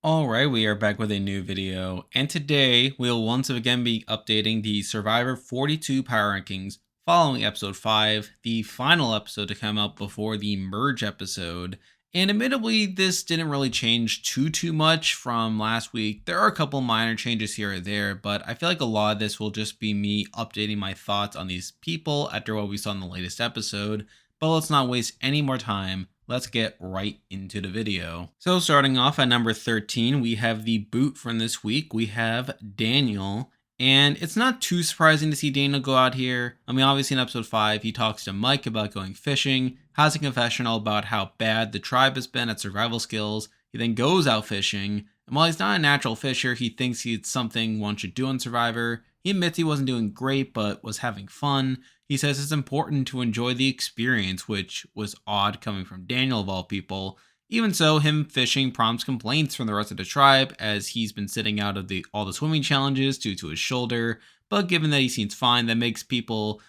Alright, we are back with a new video, and today we'll once again be updating the Survivor 42 Power Rankings following episode 5, the final episode to come out before the merge episode. And admittedly, this didn't really change too much from last week. There are a couple minor changes here or there, but I feel like a lot of this will just be me updating my thoughts on these people after what we saw in the latest episode. But let's not waste any more time. Let's get right into the video. So starting off at number 13, we have the boot from this week. We have Daniel. And it's not too surprising to see Daniel go out here. I mean, obviously in episode 5, he talks to Mike about going fishing, has a confessional about how bad the tribe has been at survival skills. He then goes out fishing. And while he's not a natural fisher, he thinks it's something one should do on Survivor. He admits he wasn't doing great, but was having fun. He says it's important to enjoy the experience, which was odd coming from Daniel of all people. Even so, him fishing prompts complaints from the rest of the tribe, as he's been sitting out of all the swimming challenges due to his shoulder. But given that he seems fine, that makes people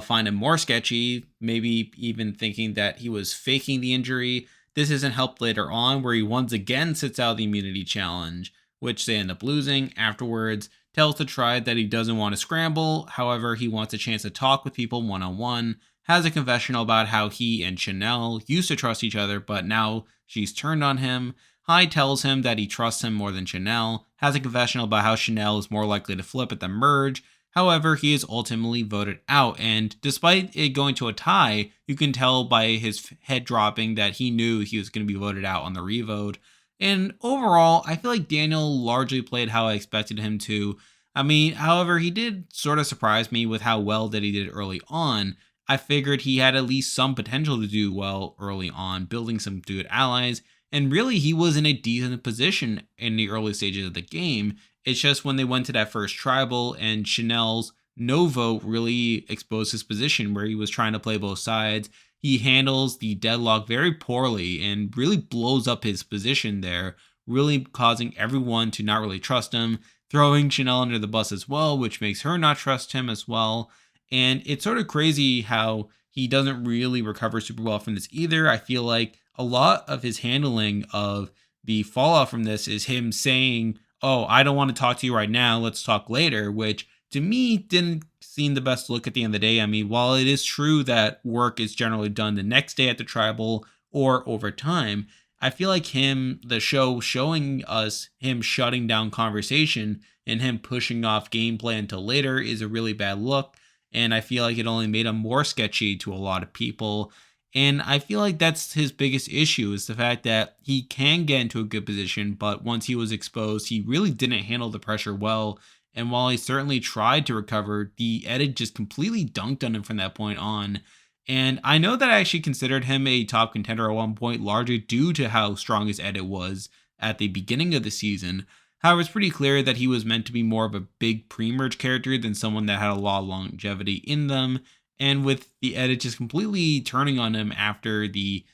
find him more sketchy, maybe even thinking that he was faking the injury. This isn't helped later on, where he once again sits out the immunity challenge, which they end up losing. Afterwards, tells the tribe that he doesn't want to scramble, however, he wants a chance to talk with people one-on-one, has a confessional about how he and Chanelle used to trust each other, but now she's turned on him. Hyde tells him that he trusts him more than Chanelle, has a confessional about how Chanelle is more likely to flip at the merge. However, he is ultimately voted out, and despite it going to a tie, you can tell by his head dropping that he knew he was going to be voted out on the revote. And overall, I feel like Daniel largely played how I expected him to. I mean, however, he did sort of surprise me with how well that he did early on. I figured he had at least some potential to do well early on, building some good allies, and really he was in a decent position in the early stages of the game. It's just when they went to that first tribal and Chanel's no vote really exposed his position where he was trying to play both sides. He handles the deadlock very poorly and really blows up his position there, really causing everyone to not really trust him, throwing Chanelle under the bus as well, which makes her not trust him as well. And it's sort of crazy how he doesn't really recover super well from this either. I feel like a lot of his handling of the fallout from this is him saying, "Oh, I don't want to talk to you right now. Let's talk later," which to me didn't seem the best look at the end of the day. I mean, while it is true that work is generally done the next day at the tribal or over time, I feel like the show showing us him shutting down conversation and him pushing off gameplay until later is a really bad look. And I feel like it only made him more sketchy to a lot of people. And I feel like that's his biggest issue is the fact that he can get into a good position, but once he was exposed, he really didn't handle the pressure well. And while he certainly tried to recover, the edit just completely dunked on him from that point on. And I know that I actually considered him a top contender at one point, largely due to how strong his edit was at the beginning of the season. However, it's pretty clear that he was meant to be more of a big pre-merge character than someone that had a lot of longevity in them. And with the edit just completely turning on him after the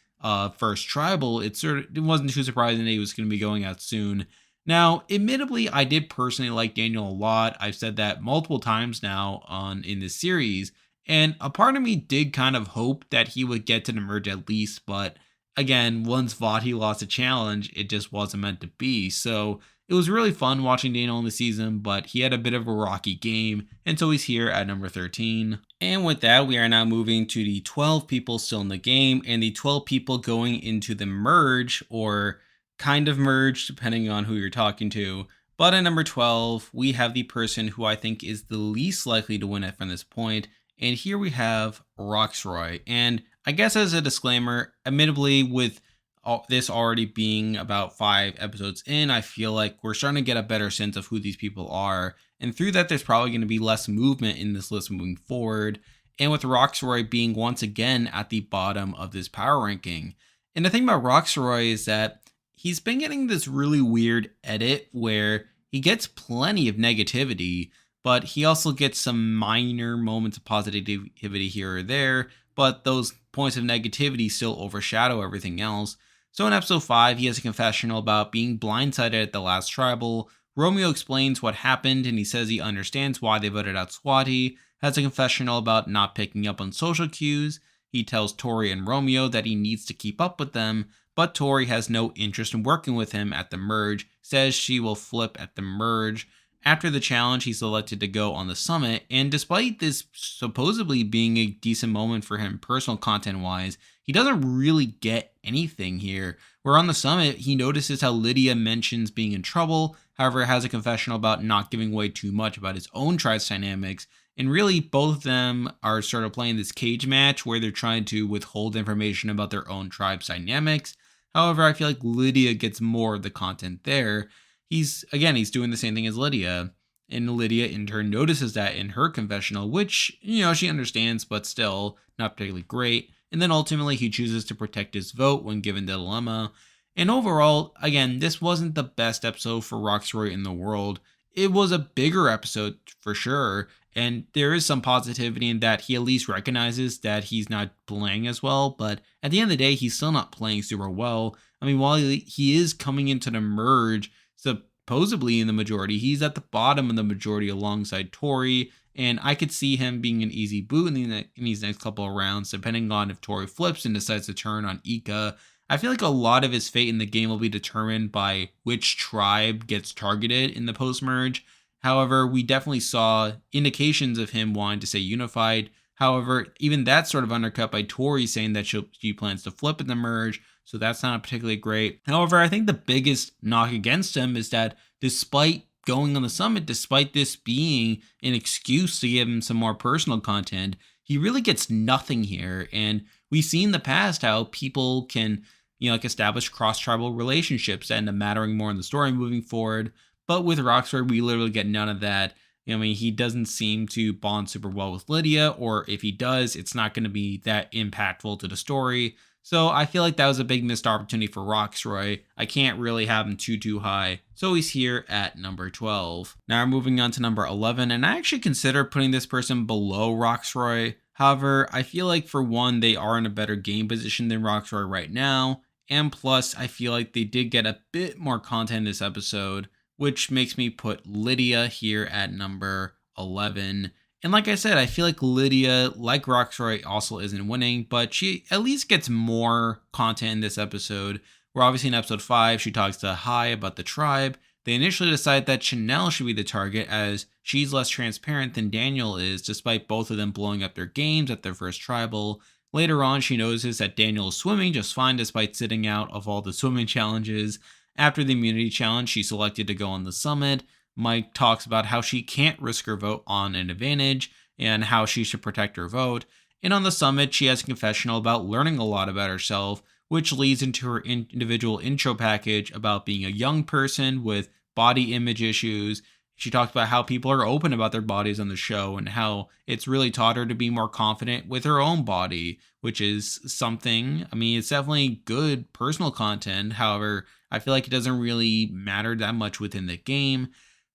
first tribal, it wasn't too surprising that he was going to be going out soon. Now, admittedly, I did personally like Daniel a lot. I've said that multiple times now in this series, and a part of me did kind of hope that he would get to the merge at least. But again, once Vati lost a challenge, it just wasn't meant to be. So it was really fun watching Daniel in the season, but he had a bit of a rocky game, and so he's here at number 13. And with that, we are now moving to the 12 people still in the game, and the 12 people going into the merge, or kind of merge, depending on who you're talking to. But at number 12, we have the person who I think is the least likely to win it from this point, and here we have Roxroy. And I guess as a disclaimer, admittedly, with this already being about 5 episodes in, I feel like we're starting to get a better sense of who these people are. And through that, there's probably going to be less movement in this list moving forward. And with Roxroy being once again at the bottom of this power ranking. And the thing about Roxroy is that he's been getting this really weird edit where he gets plenty of negativity, but he also gets some minor moments of positivity here or there. But those points of negativity still overshadow everything else. So in episode 5, he has a confessional about being blindsided at the last tribal. Romeo explains what happened and he says he understands why they voted out Swati, has a confessional about not picking up on social cues. He tells Tori and Romeo that he needs to keep up with them, but Tori has no interest in working with him at the merge, says she will flip at the merge. After the challenge, he's selected to go on the summit, and despite this supposedly being a decent moment for him personal content wise, he doesn't really get anything here. Where on the summit, he notices how Lydia mentions being in trouble, however, has a confessional about not giving away too much about his own tribe's dynamics, and really both of them are sort of playing this cage match where they're trying to withhold information about their own tribe's dynamics. However, I feel like Lydia gets more of the content there. He's doing the same thing as Lydia. And Lydia in turn notices that in her confessional, which, she understands, but still not particularly great. And then ultimately he chooses to protect his vote when given the dilemma. And overall, again, this wasn't the best episode for Roxroy in the world. It was a bigger episode for sure. And there is some positivity in that he at least recognizes that he's not playing as well. But at the end of the day, he's still not playing super well. I mean, while he is coming into the merge, supposedly in the majority, he's at the bottom of the majority alongside Tori, and I could see him being an easy boot in these next couple of rounds, depending on if Tori flips and decides to turn on Ika. I feel like a lot of his fate in the game will be determined by which tribe gets targeted in the post-merge. However, we definitely saw indications of him wanting to stay unified. However, even that's sort of undercut by Tori saying that she plans to flip in the merge, so that's not particularly great. However, I think the biggest knock against him is that despite going on the summit, despite this being an excuse to give him some more personal content, he really gets nothing here. And we've seen in the past how people can, establish cross-tribal relationships that end up mattering more in the story moving forward. But with Roxroy, we literally get none of that. He doesn't seem to bond super well with Lydia, or if he does, it's not going to be that impactful to the story. So I feel like that was a big missed opportunity for Roxroy. I can't really have him too high. So he's here at number 12. Now we're moving on to number 11, and I actually consider putting this person below Roxroy. However, I feel like for one, they are in a better game position than Roxroy right now. And plus, I feel like they did get a bit more content in this episode, which makes me put Lydia here at number 11. And like I said, I feel like Lydia, like Roxroy, also isn't winning, but she at least gets more content in this episode. Where obviously in episode 5, she talks to Hai about the tribe. They initially decide that Chanelle should be the target as she's less transparent than Daniel is, despite both of them blowing up their games at their first tribal. Later on, she notices that Daniel is swimming just fine despite sitting out of all the swimming challenges. After the immunity challenge, she's selected to go on the summit. Mike talks about how she can't risk her vote on an advantage and how she should protect her vote. And on the summit, she has a confessional about learning a lot about herself, which leads into her individual intro package about being a young person with body image issues. She talks about how people are open about their bodies on the show and how it's really taught her to be more confident with her own body, which is something, it's definitely good personal content. However, I feel like it doesn't really matter that much within the game.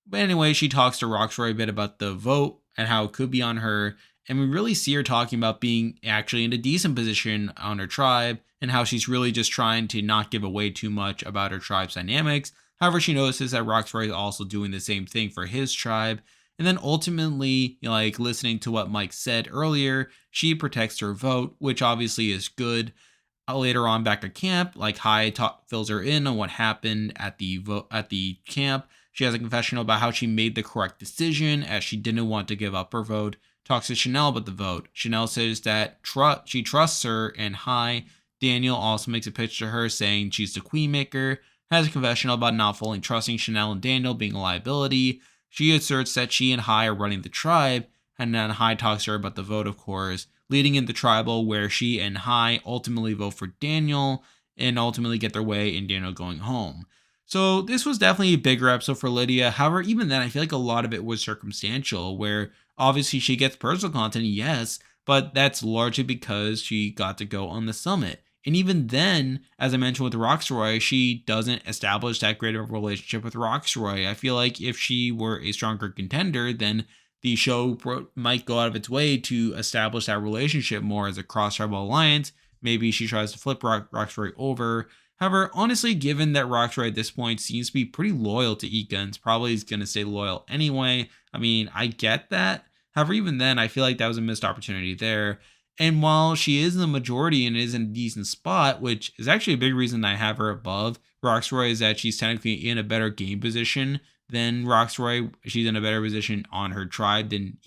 But anyway, she talks to Roxroy a bit about the vote and how it could be on her. And we really see her talking about being actually in a decent position on her tribe and how she's really just trying to not give away too much about her tribe's dynamics. However, she notices that Roxroy is also doing the same thing for his tribe. And then ultimately, listening to what Mike said earlier, she protects her vote, which obviously is good. Later on, back to camp, Hai fills her in on what happened at the camp. She has a confessional about how she made the correct decision as she didn't want to give up her vote. Talks to Chanelle about the vote. Chanelle says that she trusts her, and Hai. Daniel also makes a pitch to her saying she's the queenmaker. Has a confessional about not fully trusting Chanelle and Daniel being a liability. She asserts that she and Hai are running the tribe, and then Hai talks to her about the vote, of course, leading into tribal where she and Hai ultimately vote for Daniel and ultimately get their way in Daniel going home. So this was definitely a bigger episode for Lydia. However, even then, I feel like a lot of it was circumstantial, where obviously she gets personal content, yes, but that's largely because she got to go on the summit. And even then, as I mentioned with Roxroy, she doesn't establish that great of a relationship with Roxroy. I feel like if she were a stronger contender, then the show might go out of its way to establish that relationship more as a cross-tribal alliance. Maybe she tries to flip Roxroy over. However, honestly, given that Roxroy at this point seems to be pretty loyal to Ika and probably is going to stay loyal anyway, I get that. However, even then, I feel like that was a missed opportunity there. And while she is in the majority and is in a decent spot, which is actually a big reason I have her above Roxroy, is that she's technically in a better game position than Roxroy. She's in a better position on her tribe than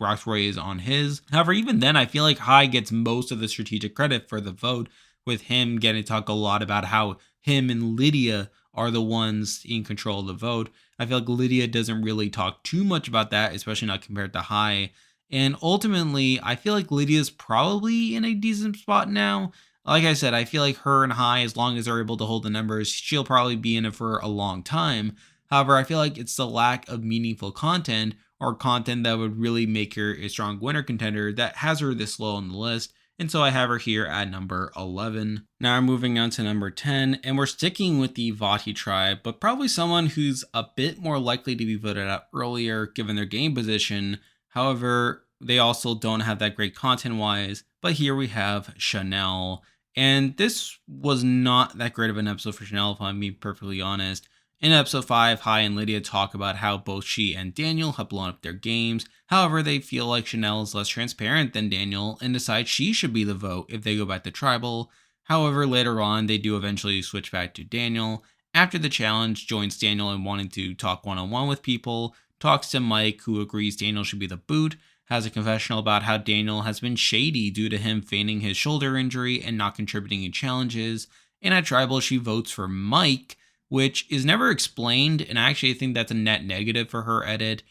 Roxroy is on his. However, even then, I feel like High gets most of the strategic credit for the vote, with him getting to talk a lot about how him and Lydia are the ones in control of the vote. I feel like Lydia doesn't really talk too much about that, especially not compared to High. And ultimately, I feel like Lydia's probably in a decent spot now. Like I said, I feel like her and High, as long as they're able to hold the numbers, she'll probably be in it for a long time. However, I feel like it's the lack of meaningful content or content that would really make her a strong winner contender that has her this low on the list. And so I have her here at number 11. Now we're moving on to number 10, and we're sticking with the Vati tribe, but probably someone who's a bit more likely to be voted out earlier given their game position. However, they also don't have that great content wise, but here we have Chanelle. And this was not that great of an episode for Chanelle, if I'm being perfectly honest. In episode 5, High and Lydia talk about how both she and Daniel have blown up their games. However, they feel like Chanelle is less transparent than Daniel and decide she should be the vote if they go back to tribal. However, later on, they do eventually switch back to Daniel. After the challenge, joins Daniel in wanting to talk one-on-one with people, talks to Mike, who agrees Daniel should be the boot, has a confessional about how Daniel has been shady due to him feigning his shoulder injury and not contributing in challenges. And at tribal, she votes for Mike, which is never explained, and I actually think that's a net negative for her edit.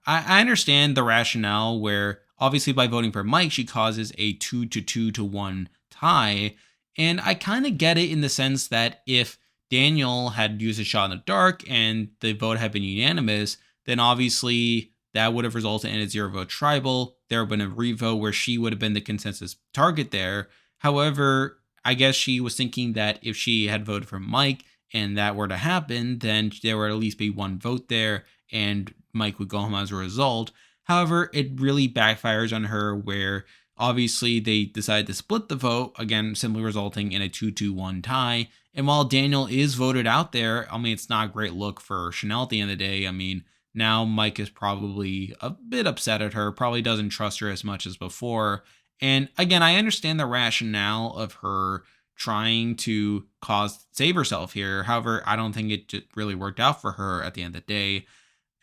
I understand the rationale where obviously by voting for Mike, she causes a 2-2-1 tie, and I kind of get it in the sense that if Daniel had used a shot in the dark and the vote had been unanimous, then obviously that would have resulted in a 0-vote tribal. There would have been a revote where she would have been the consensus target there. However, I guess she was thinking that if she had voted for Mike, and that were to happen, then there would at least be one vote there, and Mike would go home as a result. However, it really backfires on her where obviously they decided to split the vote, again, simply resulting in a 2-2-1 tie. And while Daniel is voted out there, I mean, it's not a great look for Chanelle at the end of the day. I mean, now Mike is probably a bit upset at her, probably doesn't trust her as much as before. And again, I understand the rationale of her trying to save herself here. However, I don't think it just really worked out for her at the end of the day.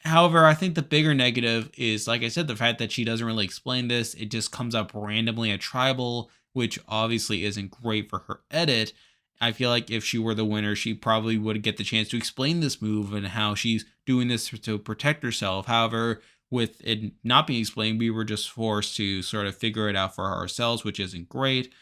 However, I think the bigger negative is, like I said, the fact that she doesn't really explain this. It just comes up randomly at tribal, which obviously isn't great for her edit. I feel like if she were the winner, she probably would get the chance to explain this move and how she's doing this to protect herself. However, with it not being explained, we were just forced to sort of figure it out for ourselves, which isn't great.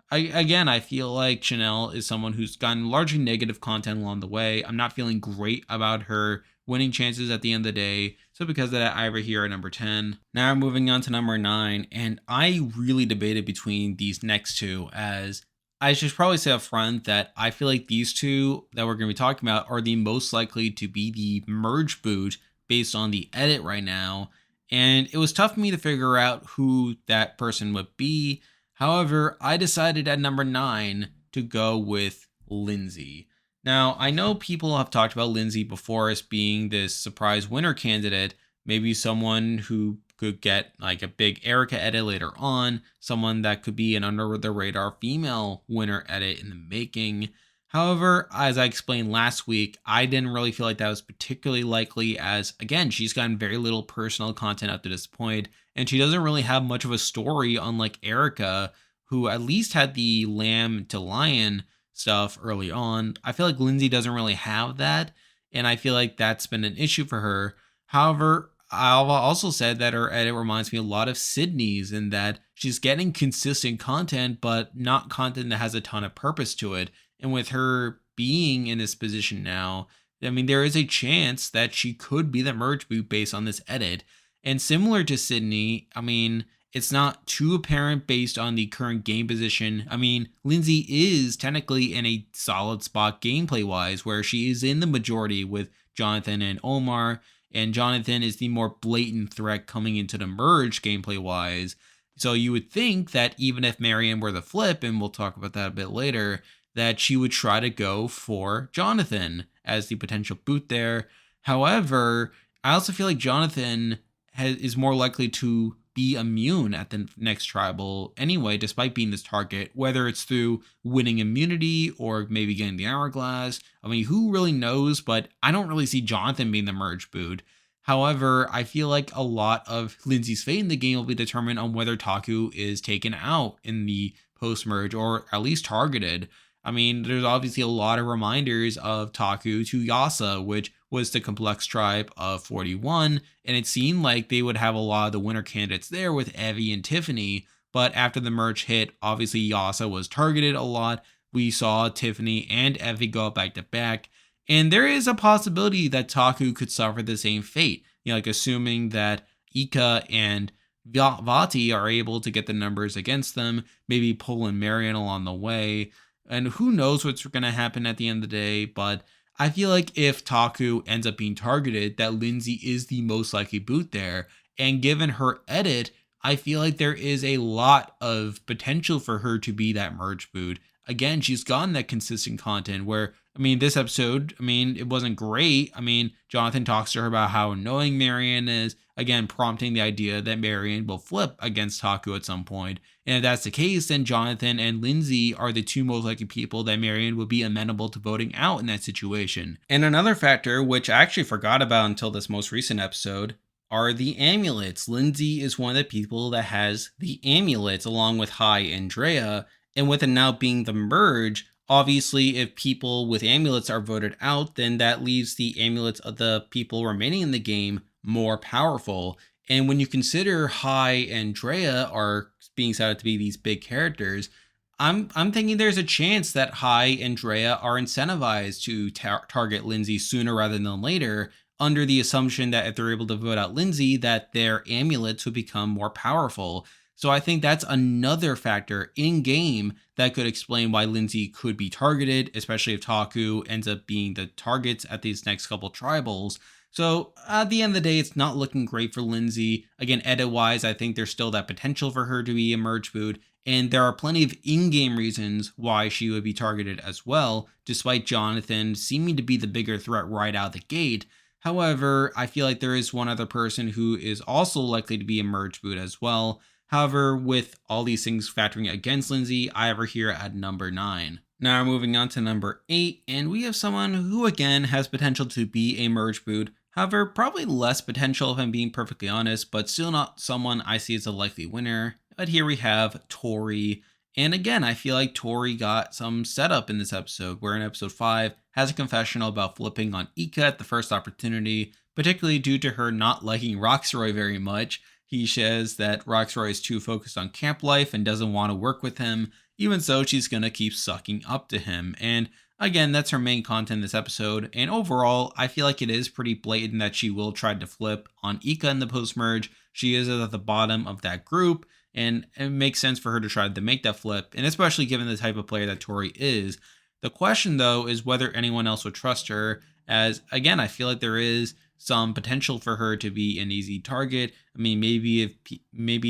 I feel like Chanelle is someone who's gotten largely negative content along the way. I'm not feeling great about her winning chances at the end of the day. So because of that, I have her here at number 10. Now moving on to number 9. And I really debated between these next two, as I should probably say up front that I feel like these two that we're going to be talking about are the most likely to be the merge boot based on the edit right now. And it was tough for me to figure out who that person would be. However, I decided at number 9 to go with Lindsay. Now, I know people have talked about Lindsay before as being this surprise winner candidate, maybe someone who could get like a big Erica edit later on, someone that could be an under the radar female winner edit in the making. However, as I explained last week, I didn't really feel like that was particularly likely, as again, she's gotten very little personal content up to this point, and she doesn't really have much of a story, unlike Erica, who at least had the lamb to lion stuff early on. I feel like Lindsay doesn't really have that, and I feel like that's been an issue for her. However, I've also said that her edit reminds me a lot of Sydney's, in that she's getting consistent content, but not content that has a ton of purpose to it. And with her being in this position now, I mean, there is a chance that she could be the merge boot based on this edit. And similar to Sydney, I mean, it's not too apparent based on the current game position. I mean, Lindsay is technically in a solid spot gameplay wise, where she is in the majority with Jonathan and Omar. And Jonathan is the more blatant threat coming into the merge gameplay wise. So you would think that even if Maryanne were the flip, and we'll talk about that a bit later, that she would try to go for Jonathan as the potential boot there. However, I also feel like Jonathan is more likely to be immune at the next tribal anyway, despite being this target, whether it's through winning immunity or maybe getting the hourglass. I mean, who really knows? But I don't really see Jonathan being the merge boot. However, I feel like a lot of Lindsay's fate in the game will be determined on whether Taku is taken out in the post merge or at least targeted. I mean, there's obviously a lot of reminders of Taku to Yasa, which was the complex tribe of 41, and it seemed like they would have a lot of the winner candidates there with Evie and Tiffany. But after the merge hit, obviously Yasa was targeted a lot. We saw Tiffany and Evie go back to back, and there is a possibility that Taku could suffer the same fate. Like assuming that Ika and Vati are able to get the numbers against them, maybe pulling Maryanne along the way. And who knows what's going to happen at the end of the day, but I feel like if Taku ends up being targeted, that Lindsay is the most likely boot there. And given her edit, I feel like there is a lot of potential for her to be that merge boot. Again, she's gotten that consistent content where, I mean, this episode, I mean, it wasn't great. I mean, Jonathan talks to her about how annoying Maryanne is, again, prompting the idea that Maryanne will flip against Taku at some point. And if that's the case, then Jonathan and Lindsay are the two most likely people that Maryanne would be amenable to voting out in that situation. And another factor, which I actually forgot about until this most recent episode, are the amulets. Lindsay is one of the people that has the amulets along with Hai and Drea. And with it now being the merge, obviously if people with amulets are voted out, then that leaves the amulets of the people remaining in the game more powerful. And when you consider Hai and Drea are being set out to be these big characters, I'm thinking there's a chance that Hai and Drea are incentivized to target Lindsay sooner rather than later, under the assumption that if they're able to vote out Lindsay, that their amulets would become more powerful. So I think that's another factor in game that could explain why Lindsay could be targeted, especially if Taku ends up being the targets at these next couple tribals. So at the end of the day, it's not looking great for Lindsay. Again, edit-wise, I think there's still that potential for her to be a merge boot, and there are plenty of in-game reasons why she would be targeted as well, despite Jonathan seeming to be the bigger threat right out the gate. However, I feel like there is one other person who is also likely to be a merge boot as well. However, with all these things factoring against Lindsay, I have her here at number 9. Now moving on to number 8, and we have someone who again has potential to be a merge boot. However, probably less potential if I'm being perfectly honest, but still not someone I see as a likely winner. But here we have Tori. And again, I feel like Tori got some setup in this episode, where in episode 5 has a confessional about flipping on Ika at the first opportunity, particularly due to her not liking Roxroy very much. He says that Roxroy is too focused on camp life and doesn't want to work with him. Even so, she's going to keep sucking up to him. And again, that's her main content in this episode. And overall, I feel like it is pretty blatant that she will try to flip on Ika in the post-merge. She is at the bottom of that group, and it makes sense for her to try to make that flip, and especially given the type of player that Tori is. The question, though, is whether anyone else would trust her, as, again, I feel like there is some potential for her to be an easy target. I mean, maybe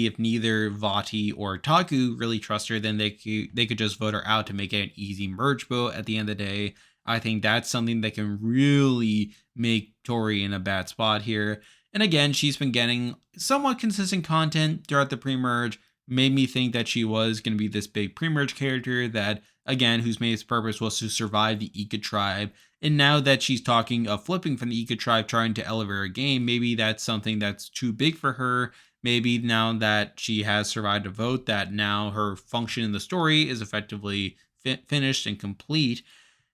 if neither Vati or Taku really trust her, then they could just vote her out to make it an easy merge vote at the end of the day. I think that's something that can really make Tori in a bad spot here. And again, she's been getting somewhat consistent content throughout the pre-merge. Made me think that she was going to be this big pre-merge character that, again, whose main purpose was to survive the Ika tribe. And now that she's talking of flipping from the Ika tribe, trying to elevate her game, maybe that's something that's too big for her. Maybe now that she has survived a vote, that now her function in the story is effectively finished and complete.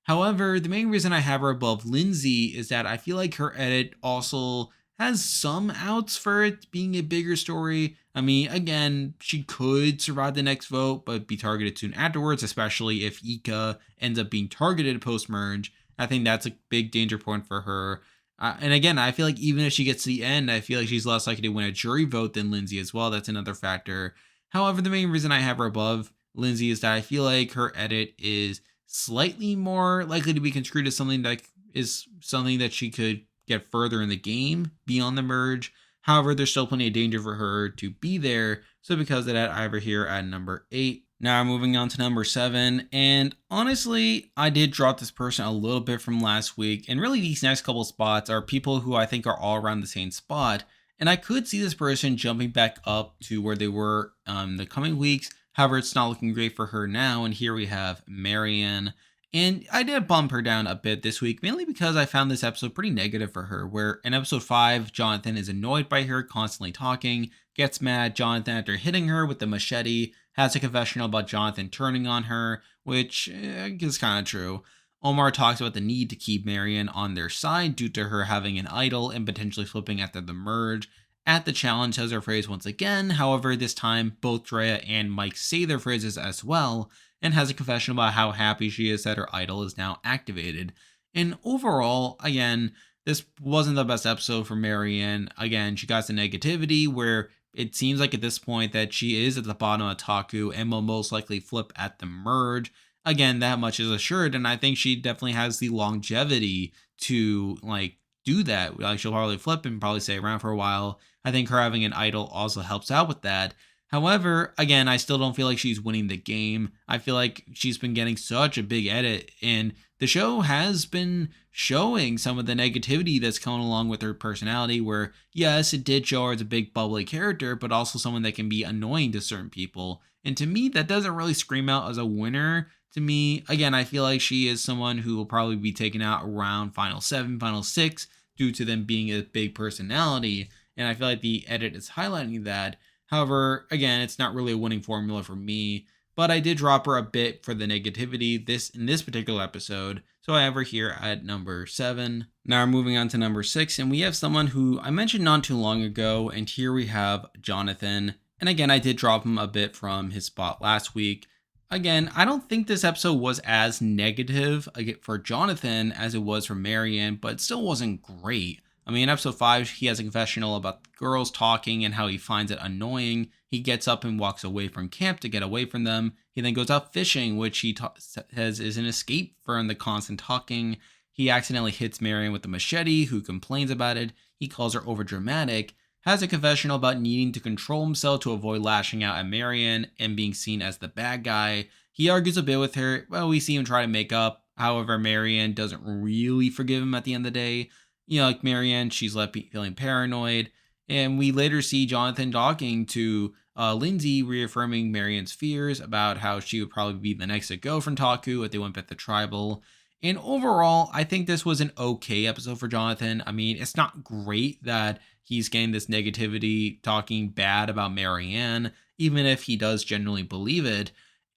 However, the main reason I have her above Lindsay is that I feel like her edit also has some outs for it being a bigger story. I mean, again, she could survive the next vote, but be targeted soon afterwards, especially if Ika ends up being targeted post-merge. I think that's a big danger point for her. And again, I feel like even if she gets to the end, I feel like she's less likely to win a jury vote than Lindsay as well. That's another factor. However, the main reason I have her above Lindsay is that I feel like her edit is slightly more likely to be construed as something that she could get further in the game beyond the merge. However, there's still plenty of danger for her to be there. So because of that, I have her here at number 8. Now moving on to number 7. And honestly, I did drop this person a little bit from last week. And really these next couple spots are people who I think are all around the same spot. And I could see this person jumping back up to where they were the coming weeks. However, it's not looking great for her now. And here we have Maryanne. And I did bump her down a bit this week, mainly because I found this episode pretty negative for her, where in episode 5, Jonathan is annoyed by her constantly talking, gets mad at Jonathan after hitting her with the machete, has a confessional about Jonathan turning on her, which is kind of true. Omar talks about the need to keep Maryanne on their side due to her having an idol and potentially flipping after the merge. At the challenge says her phrase once again, however, this time both Drea and Mike say their phrases as well, and has a confession about how happy she is that her idol is now activated. And overall, again, this wasn't the best episode for Maryanne. Again, she got the negativity where it seems like at this point that she is at the bottom of Taku and will most likely flip at the merge. Again, that much is assured, and I think she definitely has the longevity to do that. Like, she'll probably flip and probably stay around for a while. I think her having an idol also helps out with that. However, again, I still don't feel like she's winning the game. I feel like she's been getting such a big edit, and the show has been showing some of the negativity that's coming along with her personality, where, yes, it did show her as a big bubbly character, but also someone that can be annoying to certain people. And to me, that doesn't really scream out as a winner. To me, again, I feel like she is someone who will probably be taken out around Final 7, Final 6, due to them being a big personality. And I feel like the edit is highlighting that. However, again, it's not really a winning formula for me. But I did drop her a bit for the negativity in this particular episode. So I have her here at number 7. Now we're moving on to number 6. And we have someone who I mentioned not too long ago. And here we have Jonathan. And again, I did drop him a bit from his spot last week. Again, I don't think this episode was as negative for Jonathan as it was for Maryanne, but it still wasn't great. I mean, in episode 5, he has a confessional about girls talking and how he finds it annoying. He gets up and walks away from camp to get away from them. He then goes out fishing, which he says is an escape from the constant talking. He accidentally hits Maryanne with a machete, who complains about it. He calls her overdramatic. Has a confessional about needing to control himself to avoid lashing out at Maryanne and being seen as the bad guy. He argues a bit with her. Well, we see him try to make up. However, Maryanne doesn't really forgive him at the end of the day. Like Maryanne, she's left feeling paranoid. And we later see Jonathan talking to Lindsay, reaffirming Maryanne's fears about how she would probably be the next to go from Taku if they went back to Tribal. And overall, I think this was an okay episode for Jonathan. I mean, it's not great that he's getting this negativity talking bad about Maryanne, even if he does genuinely believe it.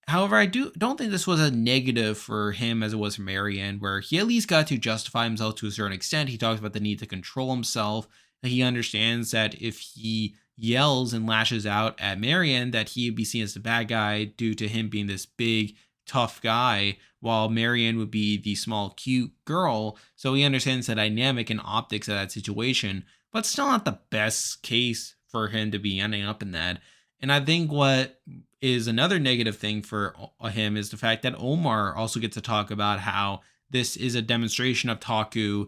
However, I don't think this was a negative for him as it was for Maryanne, where he at least got to justify himself to a certain extent. He talks about the need to control himself. He understands that if he yells and lashes out at Maryanne, that he would be seen as the bad guy due to him being this big, tough guy, while Maryanne would be the small, cute girl. So he understands the dynamic and optics of that situation, but still not the best case for him to be ending up in that. And I think what is another negative thing for him is the fact that Omar also gets to talk about how this is a demonstration of Taku,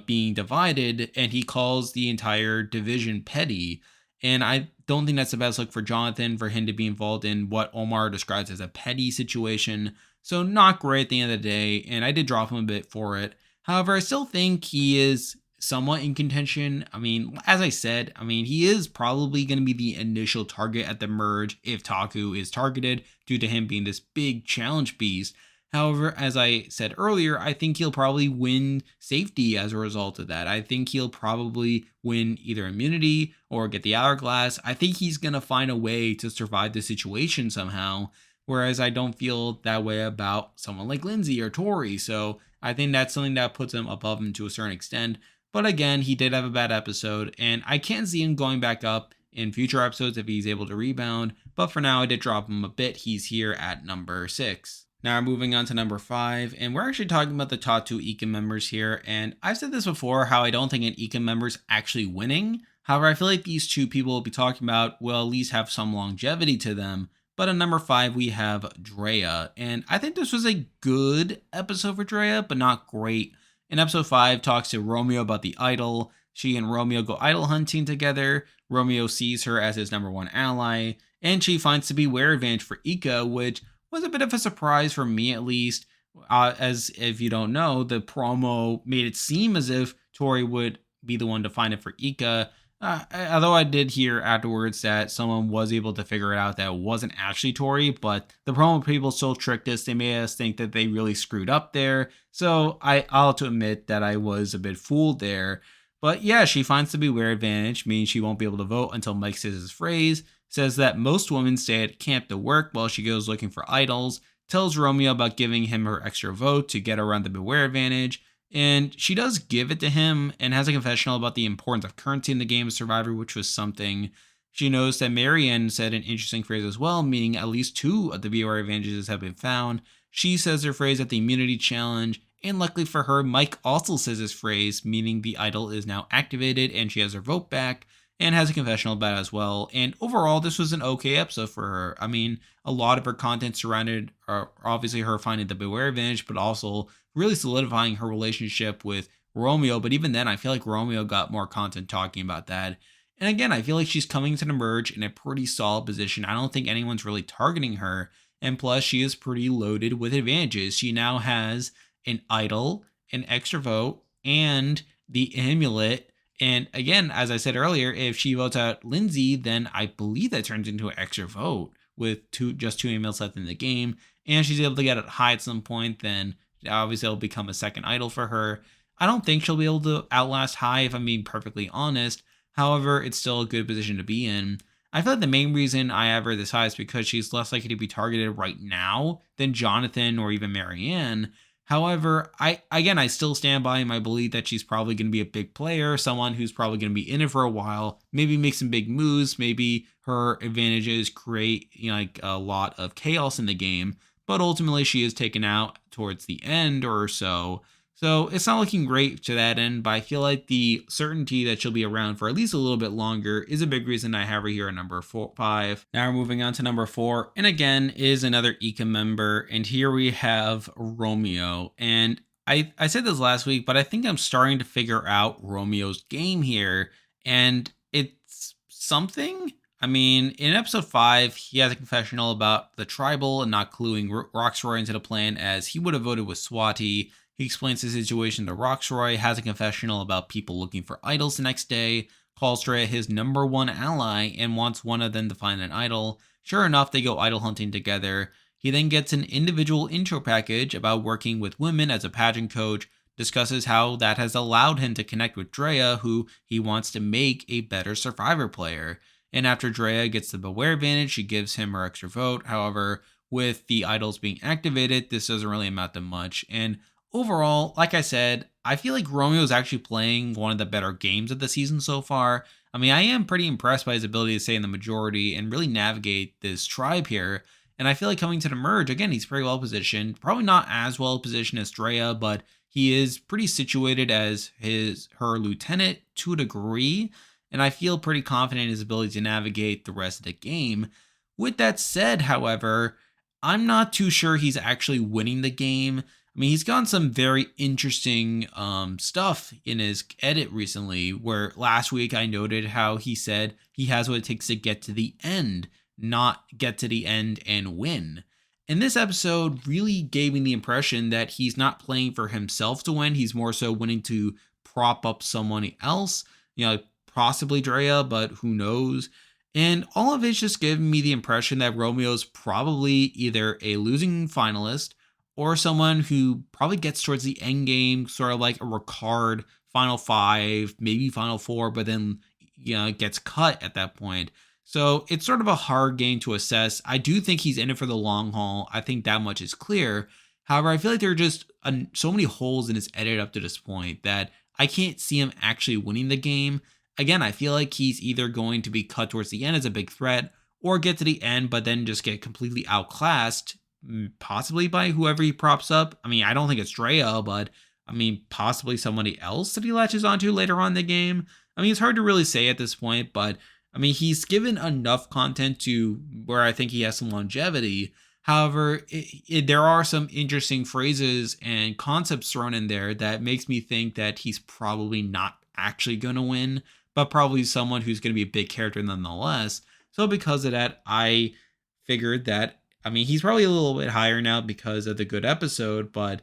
being divided, and he calls the entire division petty. And I don't think that's the best look for Jonathan, for him to be involved in what Omar describes as a petty situation. So not great at the end of the day, and I did drop him a bit for it. However, I still think he is somewhat in contention. I mean, as I said, he is probably going to be the initial target at the merge if Taku is targeted due to him being this big challenge beast. However, as I said earlier, I think he'll probably win safety as a result of that. I think he'll probably win either immunity or get the hourglass. I think he's going to find a way to survive the situation somehow. Whereas I don't feel that way about someone like Lindsay or Tori. So I think that's something that puts him above him to a certain extent. But again, he did have a bad episode, and I can't see him going back up in future episodes if he's able to rebound. But for now, I did drop him a bit. He's here at number 6. Now we're moving on to number 5, and we're actually talking about the top 2 Econ members here. And I've said this before, how I don't think an Econ member's actually winning. However, I feel like these 2 people we'll be talking about will at least have some longevity to them. But at number 5, we have Drea. And I think this was a good episode for Drea, but not great. In episode 5, talks to Romeo about the idol. She and Romeo go idol hunting together. Romeo sees her as his number 1 ally. And she finds to be wear advantage for Ika, which was a bit of a surprise for me at least. As if you don't know, the promo made it seem as if Tori would be the one to find it for Ika. Although I did hear afterwards that someone was able to figure it out that it wasn't actually Tori, but the promo people still tricked us. They made us think that they really screwed up there. So I'll have to admit that I was a bit fooled there. But yeah, she finds the beware advantage, meaning she won't be able to vote until Mike says his phrase, says that most women stay at camp to work while she goes looking for idols, tells Romeo about giving him her extra vote to get around the beware advantage, and she does give it to him and has a confessional about the importance of currency in the game of Survivor, which was something. She knows that Maryanne said an interesting phrase as well, meaning at least 2 of the BOR advantages have been found. She says her phrase at the immunity challenge, and luckily for her, Mike also says his phrase, meaning the idol is now activated and she has her vote back, and has a confessional about it as well. And overall, this was an okay episode for her. I mean, a lot of her content surrounded obviously her finding the beware advantage, but also really solidifying her relationship with Romeo. But even then, I feel like Romeo got more content talking about that. And again, I feel like she's coming to the merge in a pretty solid position. I don't think anyone's really targeting her. And plus, she is pretty loaded with advantages. She now has an idol, an extra vote, and the amulet. And again, as I said earlier, if she votes out Lindsay, then I believe that turns into an extra vote with just 2 amulets left in the game. And she's able to get it high at some point, then obviously it'll become a second idol for her. I don't think she'll be able to outlast high if I'm being perfectly honest. However, it's still a good position to be in. I feel like the main reason I have her this high is because she's less likely to be targeted right now than Jonathan or even Maryanne. However, I still stand by my belief that she's probably going to be a big player, someone who's probably going to be in it for a while, maybe make some big moves, maybe her advantages create like a lot of chaos in the game, but ultimately she is taken out towards the end or so. So it's not looking great to that end, but I feel like the certainty that she'll be around for at least a little bit longer is a big reason I have her here at number 5. Now we're moving on to number 4, and again is another Ecom member, and here we have Romeo. And I said this last week, but I think I'm starting to figure out Romeo's game here, and it's something. I mean, in episode 5, he has a confessional about the tribal and not cluing Roxroy into the plan, as he would have voted with Swati. He explains the situation to Roxroy, has a confessional about people looking for idols the next day, calls Drea his number 1 ally, and wants one of them to find an idol. Sure enough, they go idol hunting together. He then gets an individual intro package about working with women as a pageant coach, discusses how that has allowed him to connect with Drea, who he wants to make a better Survivor player. And after Drea gets the beware advantage, she gives him her extra vote. However, with the idols being activated, this doesn't really amount to much. And overall, like I said, I feel like Romeo is actually playing one of the better games of the season so far. I mean, I am pretty impressed by his ability to stay in the majority and really navigate this tribe here. And I feel like coming to the merge, again, he's pretty well positioned. Probably not as well positioned as Drea, but he is pretty situated as her lieutenant to a degree. And I feel pretty confident in his ability to navigate the rest of the game. With that said, however, I'm not too sure he's actually winning the game. I mean, he's gotten some very interesting stuff in his edit recently, where last week I noted how he said he has what it takes to get to the end, not get to the end and win. And this episode really gave me the impression that he's not playing for himself to win. He's more so winning to prop up someone else, possibly Drea, but who knows. And all of it's just giving me the impression that Romeo's probably either a losing finalist or someone who probably gets towards the end game, sort of like a Ricard final 5, maybe final 4, but then gets cut at that point. So it's sort of a hard game to assess. I do think he's in it for the long haul. I think that much is clear. However, I feel like there are just so many holes in his edit up to this point that I can't see him actually winning the game. Again, I feel like he's either going to be cut towards the end as a big threat or get to the end, but then just get completely outclassed, possibly by whoever he props up. I mean, I don't think it's Drea, but I mean, possibly somebody else that he latches onto later on in the game. I mean, it's hard to really say at this point, but I mean, he's given enough content to where I think he has some longevity. However, there are some interesting phrases and concepts thrown in there that makes me think that he's probably not actually going to win, but probably someone who's going to be a big character nonetheless. So because of that, I figured that, I mean, he's probably a little bit higher now because of the good episode, but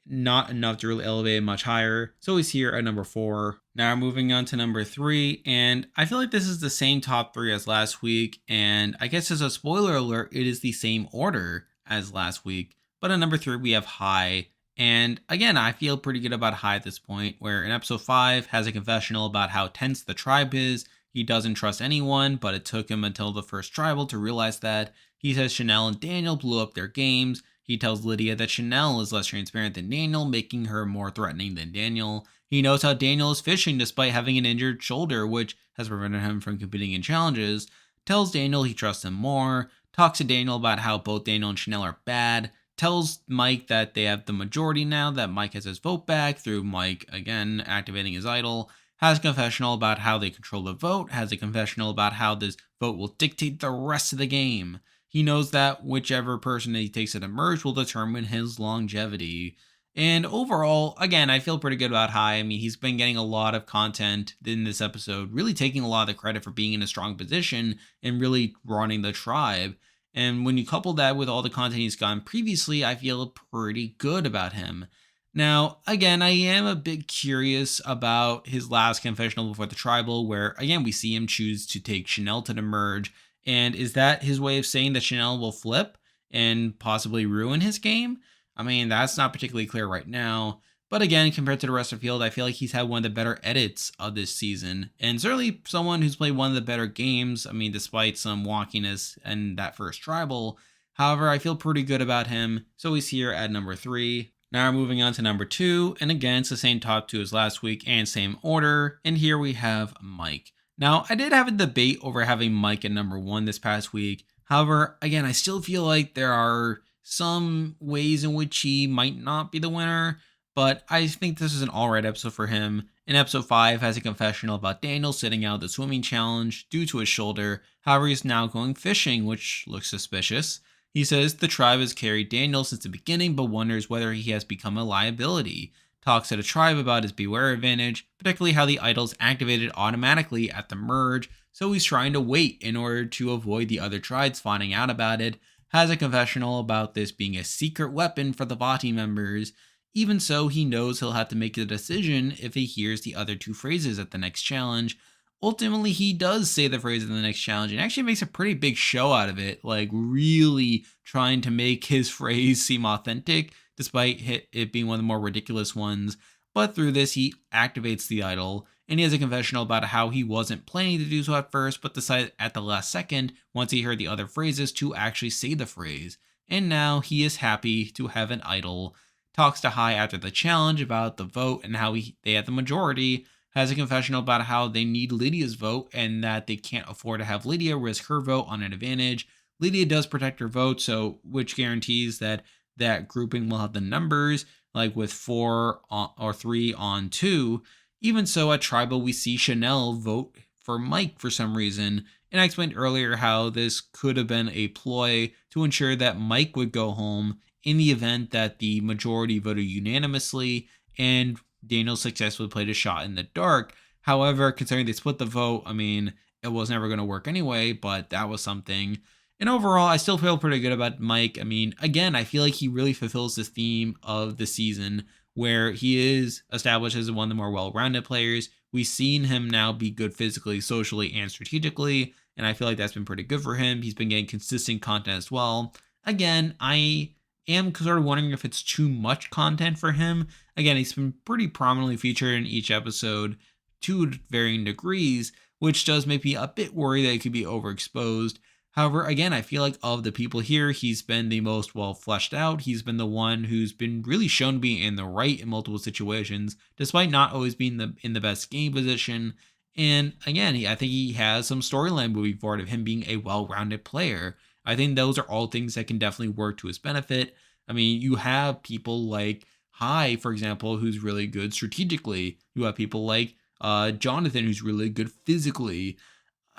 not enough to really elevate it much higher. So he's here at number 4. Now moving on to number 3, and I feel like this is the same top 3 as last week, and I guess as a spoiler alert, it is the same order as last week. But at number 3, we have High. And again, I feel pretty good about High at this point, where in episode 5 has a confessional about how tense the tribe is. He doesn't trust anyone, but it took him until the first tribal to realize that. He says Chanelle and Daniel blew up their games. He tells Lydia that Chanelle is less transparent than Daniel, making her more threatening than Daniel. He knows how Daniel is fishing despite having an injured shoulder, which has prevented him from competing in challenges. Tells Daniel he trusts him more. Talks to Daniel about how both Daniel and Chanelle are bad. Tells Mike that they have the majority now, that Mike has his vote back through Mike, again, activating his idol. Has a confessional about how they control the vote. Has a confessional about how this vote will dictate the rest of the game. He knows that whichever person that he takes to the merge will determine his longevity. And overall, again, I feel pretty good about High. I mean, he's been getting a lot of content in this episode, really taking a lot of the credit for being in a strong position and really running the tribe. And when you couple that with all the content he's gotten previously, I feel pretty good about him. Now, again, I am a bit curious about his last confessional before the tribal, where, again, we see him choose to take Chanelle to the merge. And is that his way of saying that Chanelle will flip and possibly ruin his game? I mean, that's not particularly clear right now. But again, compared to the rest of the field, I feel like he's had one of the better edits of this season. And certainly someone who's played one of the better games. I mean, despite some wonkiness in that first tribal. However, I feel pretty good about him. So he's here at number 3. Now we're moving on to number 2. And again, it's the same top 2 as last week and same order. And here we have Mike. Now, I did have a debate over having Mike at number 1 this past week. However, again, I still feel like there are some ways in which he might not be the winner, but I think this is an alright episode for him. In episode 5 has a confessional about Daniel sitting out the swimming challenge due to his shoulder. However, he's now going fishing, which looks suspicious. He says the tribe has carried Daniel since the beginning, but wonders whether he has become a liability. Talks to the tribe about his beware advantage, particularly how the idol's activated automatically at the merge, so he's trying to wait in order to avoid the other tribes finding out about it. Has a confessional about this being a secret weapon for the Vati members. Even so, he knows he'll have to make a decision if he hears the other 2 phrases at the next challenge. Ultimately, he does say the phrase in the next challenge and actually makes a pretty big show out of it, like really trying to make his phrase seem authentic, despite it being one of the more ridiculous ones. But through this, he activates the idol, and he has a confessional about how he wasn't planning to do so at first, but decided at the last second, once he heard the other phrases, to actually say the phrase. And now he is happy to have an idol. Talks to High after the challenge about the vote and how they had the majority. Has a confessional about how they need Lydia's vote and that they can't afford to have Lydia risk her vote on an advantage. Lydia does protect her vote, so which guarantees that that grouping will have the numbers, like with 4 or 3 on 2. Even so, at Tribal, we see Chanelle vote for Mike for some reason. And I explained earlier how this could have been a ploy to ensure that Mike would go home in the event that the majority voted unanimously and Daniel successfully played a shot in the dark. However, considering they split the vote, I mean, it was never going to work anyway, but that was something. And overall, I still feel pretty good about Mike. I mean, again, I feel like he really fulfills the theme of the season where he is established as one of the more well-rounded players. We've seen him now be good physically, socially, and strategically, and I feel like that's been pretty good for him. He's been getting consistent content as well. Again, I am sort of wondering if it's too much content for him. Again, he's been pretty prominently featured in each episode to varying degrees, which does make me a bit worried that it could be overexposed. However, again, I feel like of the people here, he's been the most well fleshed out. He's been the one who's been really shown to be in the right in multiple situations, despite not always being in the best game position. And again, I think he has some storyline moving forward of him being a well-rounded player. I think those are all things that can definitely work to his benefit. I mean, you have people like High, for example, who's really good strategically. You have people like Jonathan, who's really good physically.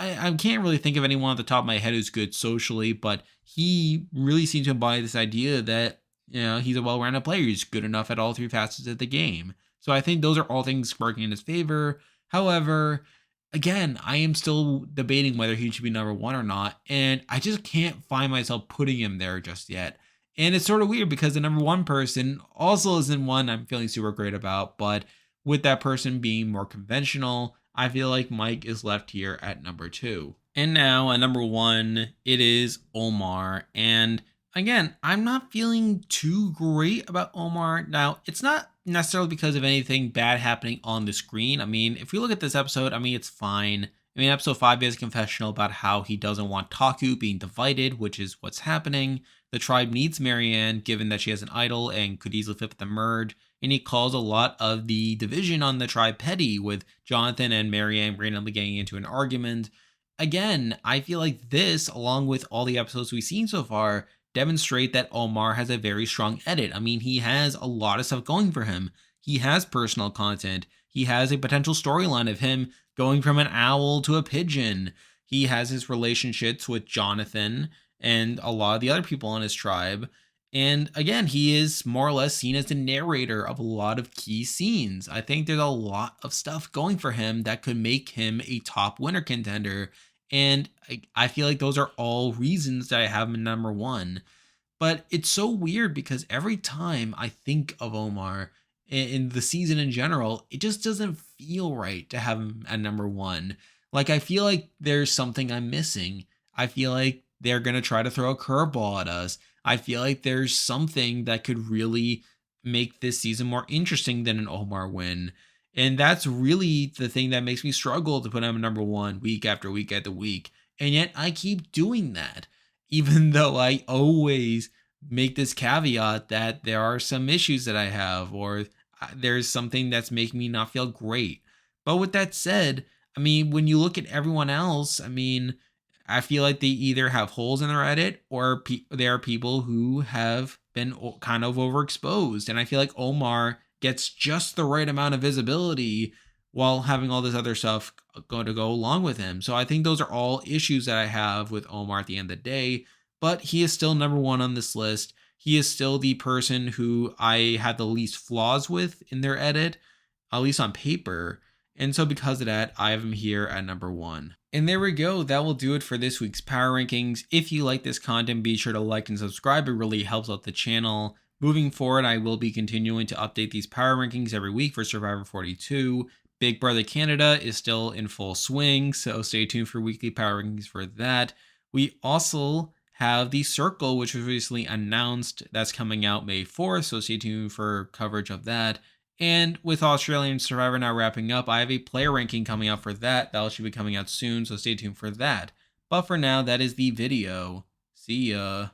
I can't really think of anyone at the top of my head who's good socially, but he really seems to embody this idea that, you know, he's a well-rounded player. He's good enough at all 3 facets of the game. So I think those are all things working in his favor. However, again, I am still debating whether he should be number 1 or not, and I just can't find myself putting him there just yet. And it's sort of weird because the number one person also isn't one I'm feeling super great about, but with that person being more conventional, I feel like Mike is left here at number two. And now at number one, it is Omar. And again, I'm not feeling too great about Omar. Now, it's not necessarily because of anything bad happening on the screen. I mean, if we look at this episode, I mean, it's fine. I mean, episode 5 is a confessional about how he doesn't want Taku being divided, which is what's happening. The tribe needs Maryanne, given that she has an idol and could easily fit with the merge. And he calls a lot of the division on the tribe petty, with Jonathan and Maryanne randomly getting into an argument. Again, I feel like this, along with all the episodes we've seen so far, demonstrate that Omar has a very strong edit. I mean, he has a lot of stuff going for him. He has personal content. He has a potential storyline of him going from an owl to a pigeon. He has his relationships with Jonathan and a lot of the other people on his tribe. And again, he is more or less seen as the narrator of a lot of key scenes. I think there's a lot of stuff going for him that could make him a top winner contender. And I feel like those are all reasons that I have him number one. But it's so weird because every time I think of Omar in the season in general, it just doesn't feel right to have him at number one. Like, I feel like there's something I'm missing. I feel like they're going to try to throw a curveball at us. I feel like there's something that could really make this season more interesting than an Omar win. And that's really the thing that makes me struggle to put him number one week after week after week. And yet I keep doing that, even though I always make this caveat that there are some issues that I have, or there's something that's making me not feel great. But with that said, I mean, when you look at everyone else, I mean, I feel like they either have holes in their edit or there are people who have been kind of overexposed. And I feel like Omar gets just the right amount of visibility while having all this other stuff going to go along with him. So I think those are all issues that I have with Omar at the end of the day. But he is still number one on this list. He is still the person who I had the least flaws with in their edit, at least on paper. And so because of that, I have him here at number one. And there we go. That will do it for this week's Power Rankings. If you like this content, be sure to like and subscribe. It really helps out the channel. Moving forward, I will be continuing to update these Power Rankings every week for Survivor 42. Big Brother Canada is still in full swing, so stay tuned for weekly Power Rankings for that. We also have the Circle, which was recently announced. That's coming out May 4th, so stay tuned for coverage of that. And with Australian Survivor now wrapping up, I have a player ranking coming out for that. That should be coming out soon, so stay tuned for that. But for now, that is the video. See ya.